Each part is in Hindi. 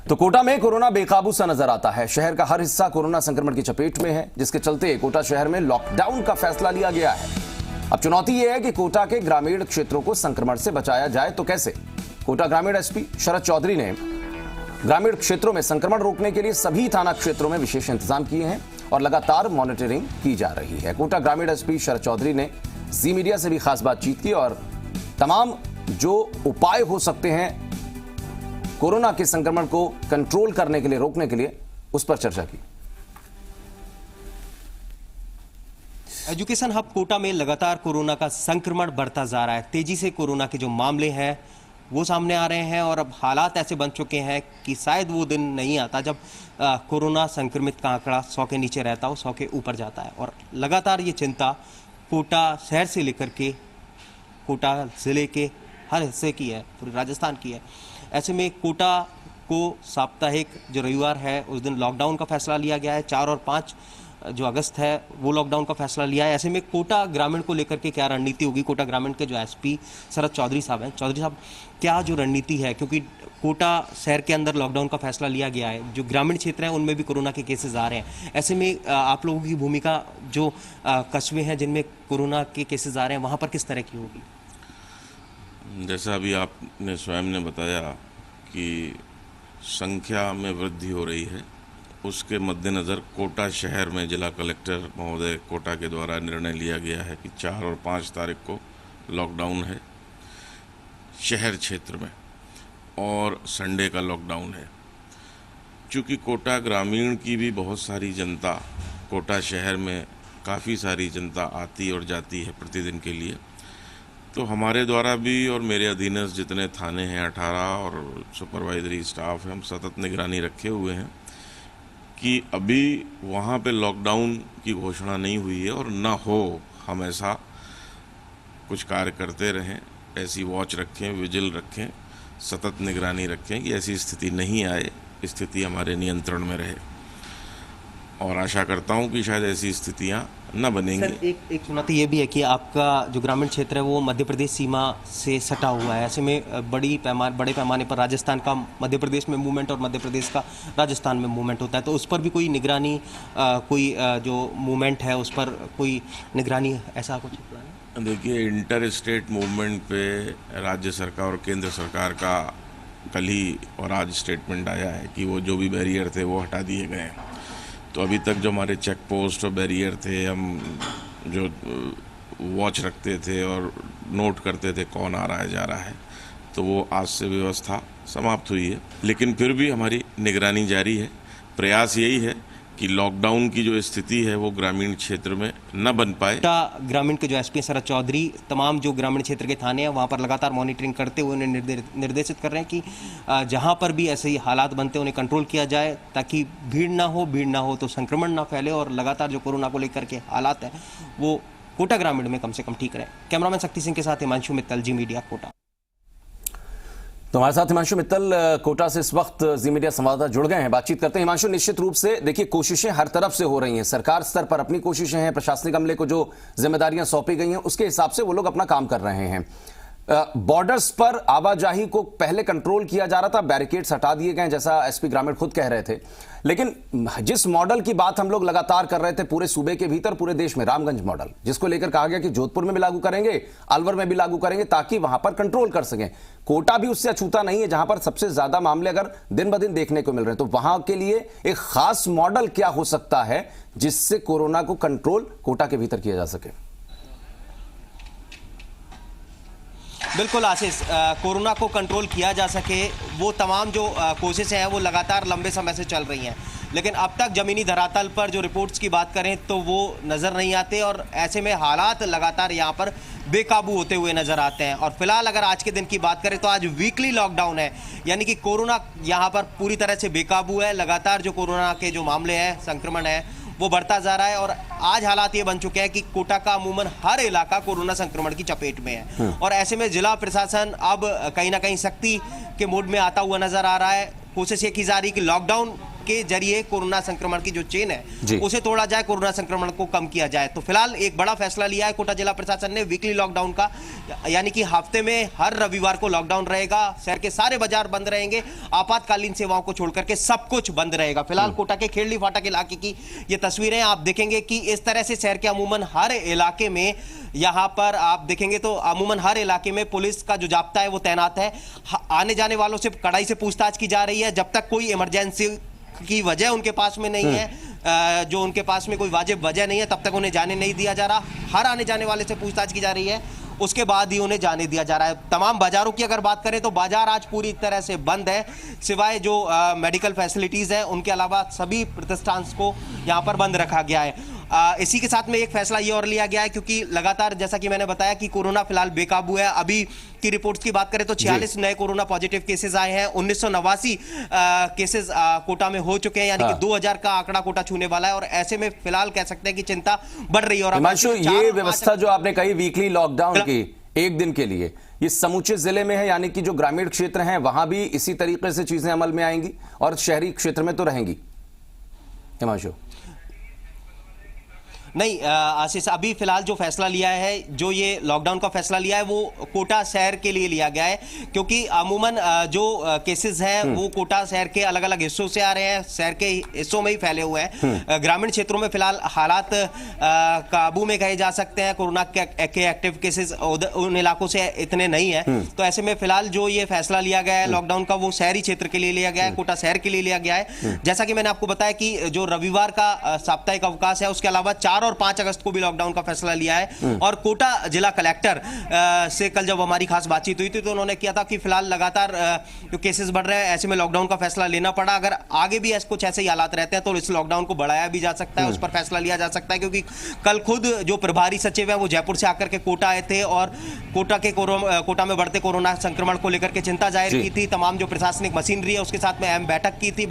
तो कोटा में कोरोना बेकाबू सा नजर आता है। शहर का हर हिस्सा कोरोना संक्रमण की चपेट में है, जिसके चलते कोटा शहर में लॉकडाउन का फैसला लिया गया है। अब चुनौती यह है कि कोटा के ग्रामीण क्षेत्रों को संक्रमण से बचाया जाए तो कैसे। कोटा ग्रामीण एसपी शरद चौधरी ने ग्रामीण क्षेत्रों में संक्रमण रोकने के लिए सभी थाना क्षेत्रों में विशेष इंतजाम किए हैं और लगातार मॉनिटरिंग की जा रही है। कोटा ग्रामीण एसपी शरद चौधरी ने जी मीडिया से भी खास बातचीत की और तमाम जो उपाय हो सकते हैं कोरोना के संक्रमण को कंट्रोल करने के लिए, रोकने के लिए, उस पर चर्चा की। एजुकेशन हब कोटा में लगातार कोरोना का संक्रमण बढ़ता जा रहा है। तेजी से कोरोना के जो मामले हैं वो सामने आ रहे हैं और अब हालात ऐसे बन चुके हैं कि शायद वो दिन नहीं आता जब कोरोना संक्रमित का आंकड़ा 100 के नीचे रहता हो, 100 के ऊपर जाता है। और लगातार ये चिंता कोटा शहर से लेकर के कोटा ज़िले के हर हिस्से की है, पूरे राजस्थान की है। ऐसे में कोटा को साप्ताहिक जो रविवार है उस दिन लॉकडाउन का फैसला लिया गया है। 4 और 5 जो अगस्त है वो लॉकडाउन का फैसला लिया है। ऐसे में कोटा ग्रामीण को लेकर के क्या रणनीति होगी। कोटा ग्रामीण के जो एसपी शरद चौधरी साहब हैं, चौधरी साहब क्या जो रणनीति है, क्योंकि कोटा शहर के अंदर लॉकडाउन का फैसला लिया गया है, जो ग्रामीण क्षेत्र हैं उनमें भी कोरोना के केसेस आ रहे हैं। ऐसे में आप लोगों की भूमिका जो कस्बे हैं जिनमें कोरोना के केसेस आ रहे हैं वहाँ पर किस तरह की होगी। जैसा अभी आपने स्वयं ने बताया कि संख्या में वृद्धि हो रही है, उसके मद्देनज़र कोटा शहर में जिला कलेक्टर महोदय कोटा के द्वारा निर्णय लिया गया है कि 4 और 5 तारीख को लॉकडाउन है शहर क्षेत्र में और संडे का लॉकडाउन है। चूँकि कोटा ग्रामीण की भी बहुत सारी जनता, कोटा शहर में काफ़ी सारी जनता आती और जाती है प्रतिदिन के लिए, तो हमारे द्वारा भी और मेरे अधीनस्थ जितने थाने हैं 18 और सुपरवाइजरी स्टाफ है, हम सतत निगरानी रखे हुए हैं कि अभी वहाँ पे लॉकडाउन की घोषणा नहीं हुई है और ना हो, हम ऐसा कुछ कार्य करते रहें, ऐसी वॉच रखें, विजिल रखें, सतत निगरानी रखें कि ऐसी स्थिति नहीं आए, स्थिति हमारे नियंत्रण में रहे और आशा करता हूं कि शायद ऐसी स्थितियां न बनेंगी। सर, एक चुनौती ये भी है कि आपका जो ग्रामीण क्षेत्र है वो मध्य प्रदेश सीमा से सटा हुआ है। ऐसे में बड़े पैमाने पर राजस्थान का मध्य प्रदेश में मूवमेंट और मध्य प्रदेश का राजस्थान में मूवमेंट होता है, तो उस पर भी कोई निगरानी, कोई जो मूवमेंट है उस पर कोई निगरानी, ऐसा कुछ प्लान है? देखिए, इंटर स्टेट मूवमेंट पे राज्य सरकार और केंद्र सरकार का कल ही और आज स्टेटमेंट आया है कि वो जो भी बैरियर थे वो हटा दिए गए हैं। तो अभी तक जो हमारे चेक पोस्ट और बैरियर थे, हम जो वॉच रखते थे और नोट करते थे कौन आ रहा है जा रहा है, तो वो आज से व्यवस्था समाप्त हुई है। लेकिन फिर भी हमारी निगरानी जारी है। प्रयास यही है कि लॉकडाउन की जो स्थिति है वो ग्रामीण क्षेत्र में न बन पाए। ग्रामीण के जो एसपी शरद चौधरी तमाम जो ग्रामीण क्षेत्र के थाने हैं वहाँ पर लगातार मॉनिटरिंग करते हुए उन्हें निर्देशित कर रहे हैं कि जहाँ पर भी ऐसे ही हालात बनते हैं उन्हें कंट्रोल किया जाए ताकि भीड़ ना हो तो संक्रमण ना फैले और लगातार जो कोरोना को लेकर के हालात हैं वो कोटा ग्रामीण में कम से कम ठीक रहे। कैमरामैन शक्ति सिंह के साथ हिमांशु मित्तल, जी मीडिया, कोटा। तो हमारे साथ हिमांशु मित्तल कोटा से इस वक्त जी मीडिया संवाददाता जुड़ गए हैं, बातचीत करते हैं। हिमांशु, निश्चित रूप से देखिए कोशिशें हर तरफ से हो रही हैं, सरकार स्तर पर अपनी कोशिशें हैं, प्रशासनिक अमले को जो जिम्मेदारियां सौंपी गई हैं उसके हिसाब से वो लोग अपना काम कर रहे हैं। बॉर्डर्स पर आवाजाही को पहले कंट्रोल किया जा रहा था, बैरिकेड्स हटा दिए गए जैसा एसपी ग्रामीण खुद कह रहे थे, लेकिन जिस मॉडल की बात हम लोग लगातार कर रहे थे पूरे सूबे के भीतर, पूरे देश में, रामगंज मॉडल, जिसको लेकर कहा गया कि जोधपुर में भी लागू करेंगे, अलवर में भी लागू करेंगे ताकि वहां पर कंट्रोल कर सकें। कोटा भी उससे अछूता नहीं है, जहां पर सबसे ज्यादा मामले अगर दिन ब दिन देखने को मिल रहे हैं, तो वहां के लिए एक खास मॉडल क्या हो सकता है जिससे कोरोना को कंट्रोल कोटा के भीतर किया जा सके। बिल्कुल आशीष, कोरोना को कंट्रोल किया जा सके वो तमाम जो कोशिशें हैं वो लगातार लंबे समय से चल रही हैं, लेकिन अब तक ज़मीनी धरातल पर जो रिपोर्ट्स की बात करें तो वो नज़र नहीं आते और ऐसे में हालात लगातार यहाँ पर बेकाबू होते हुए नज़र आते हैं। और फिलहाल अगर आज के दिन की बात करें तो आज वीकली लॉकडाउन है, यानी कि कोरोना यहाँ पर पूरी तरह से बेकाबू है। लगातार जो कोरोना के जो मामले हैं, संक्रमण है, वो बढ़ता जा रहा है और आज हालात ये बन चुके हैं कि कोटा का अमूमन हर इलाका कोरोना संक्रमण की चपेट में है और ऐसे में जिला प्रशासन अब कहीं ना कहीं सख्ती के मोड में आता हुआ नजर आ रहा है। कोशिश ये की जा रही कि लॉकडाउन के जरिए कोरोना संक्रमण की जो चेन जी। है उसे तोड़ा जाए, कोरोना संक्रमण को कम किया जाए। तो फिलहाल एक बड़ा फैसला लिया है कोटा जिला प्रशासन ने वीकली लॉकडाउन का, यानी कि हफ्ते में हर रविवार को लॉकडाउन रहेगा, शहर के सारे बाजार बंद रहेंगे, आपातकालीन सेवाओं को छोड़कर के सब कुछ बंद रहेगा। फिलहाल कोटा के खेड़ली फाटक इलाके की ये तस्वीरें आप देखेंगे कि इस तरह से शहर के अमूमन हर इलाके में, यहां पर आप देखेंगे तो अमूमन हर इलाके में पुलिस का जो जाब्ता है वो तैनात है। आने जाने वालों से कड़ाई से पूछताछ की जा रही है। जब तक कोई इमरजेंसी की वजह उनके पास में नहीं है, जो उनके पास में कोई वाजिब वजह नहीं है, तब तक उन्हें जाने नहीं दिया जा रहा। हर आने जाने वाले से पूछताछ की जा रही है, उसके बाद ही उन्हें जाने दिया जा रहा है। तमाम बाजारों की अगर बात करें तो बाजार आज पूरी तरह से बंद है, सिवाय जो मेडिकल फैसिलिटीज है उनके अलावा सभी प्रतिष्ठान को यहाँ पर बंद रखा गया है। इसी के साथ में एक फैसला ये और लिया गया है, क्योंकि लगातार जैसा कि मैंने बताया कि कोरोना फिलहाल बेकाबू है। अभी की रिपोर्ट्स की बात करें तो 46 नए कोरोना पॉजिटिव केसेस आए हैं, 1989 केसेस कोटा में हो चुके हैं, यानी कि 2000 का आंकड़ा कोटा छूने वाला है। और ऐसे में फिलहाल कह सकते हैं कि चिंता बढ़ रही है। और हिमांशु, ये व्यवस्था जो आपने कही वीकली लॉकडाउन की एक दिन के लिए, ये समूचे जिले में है, यानी कि जो ग्रामीण क्षेत्र हैं वहां भी इसी तरीके से चीजें अमल में आएंगी और शहरी क्षेत्र में तो रहेंगी? हिमांशु नहीं आशीष, अभी फिलहाल जो फैसला लिया है, जो ये लॉकडाउन का फैसला लिया है वो कोटा शहर के लिए लिया गया है, क्योंकि अमूमन जो केसेस हैं वो कोटा शहर के अलग अलग हिस्सों से आ रहे हैं, शहर के हिस्सों में ही फैले हुए हैं। ग्रामीण क्षेत्रों में फिलहाल हालात काबू में कहे जा सकते हैं, कोरोना के एक्टिव केसेस उन इलाकों से इतने नहीं है। तो ऐसे में फिलहाल जो ये फैसला लिया गया है लॉकडाउन का, वो शहरी क्षेत्र के लिए लिया गया है, कोटा शहर के लिए लिया गया है। जैसा कि मैंने आपको बताया कि जो रविवार का साप्ताहिक अवकाश है, उसके अलावा 4 और 5 अगस्त को भी लॉकडाउन का फैसला लिया है। और कोटा जिला कलेक्टर से कल जब हमारी खास बातचीत हुई थी तो उन्होंने किया था कि फिलहाल लगातार जो केसेस बढ़ रहे हैं, ऐसे में लॉकडाउन का फैसला लेना पड़ा। अगर आगे भी कुछ ऐसे ही हालात रहते हैं तो इस लॉकडाउन को बढ़ाया भी जा सकता है, उस पर फैसला लिया जा सकता है। क्योंकि कल खुद जो प्रभारी सचिव है वो जयपुर से आकर के कोटा आए थे और कोटा में बढ़ते कोरोना संक्रमण को लेकर के चिंता जाहिर की थी। तमाम जो प्रशासनिक मशीनरी है उसके साथ में अहम बैठक की थी।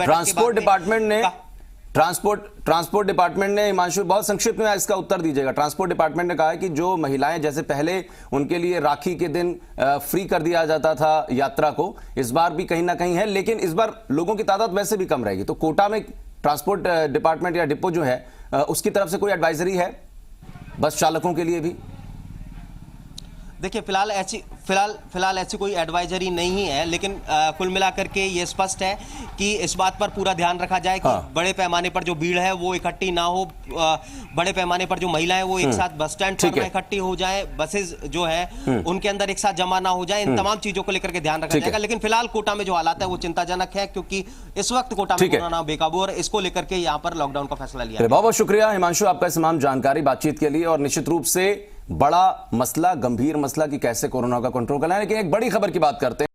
ट्रांसपोर्ट डिपार्टमेंट ने हिमांशु, बहुत संक्षिप्त में इसका उत्तर दीजिएगा। ट्रांसपोर्ट डिपार्टमेंट ने कहा है कि जो महिलाएं, जैसे पहले उनके लिए राखी के दिन फ्री कर दिया जाता था यात्रा को, इस बार भी कहीं ना कहीं है, लेकिन इस बार लोगों की तादाद वैसे भी कम रहेगी। तो कोटा में ट्रांसपोर्ट डिपार्टमेंट या डिपो जो है उसकी तरफ से कोई एडवाइजरी है बस चालकों के लिए भी? देखिए फिलहाल ऐसी कोई एडवाइजरी नहीं है, लेकिन कुल मिलाकर के ये स्पष्ट है कि इस बात पर पूरा ध्यान रखा जाए कि बड़े पैमाने पर जो भीड़ है वो इकट्ठी ना हो, बड़े पैमाने पर जो महिलाएं वो एक साथ बस स्टैंड पर ना इकट्ठी हो जाए, बसेस जो है उनके अंदर एक साथ जमा ना हो जाए। इन तमाम चीजों को लेकर के ध्यान रखा जाएगा। लेकिन फिलहाल कोटा में जो हालात है वो चिंताजनक है, क्योंकि इस वक्त कोटा में कोरोना बेकाबू और इसको लेकर के यहाँ पर लॉकडाउन का फैसला लिया। बहुत बहुत शुक्रिया हिमांशु आपका तमाम जानकारी बातचीत के लिए। और निश्चित रूप से बड़ा मसला, गंभीर मसला कि कैसे कोरोना का कंट्रोल करना है, लेकिन एक बड़ी खबर की बात करते हैं।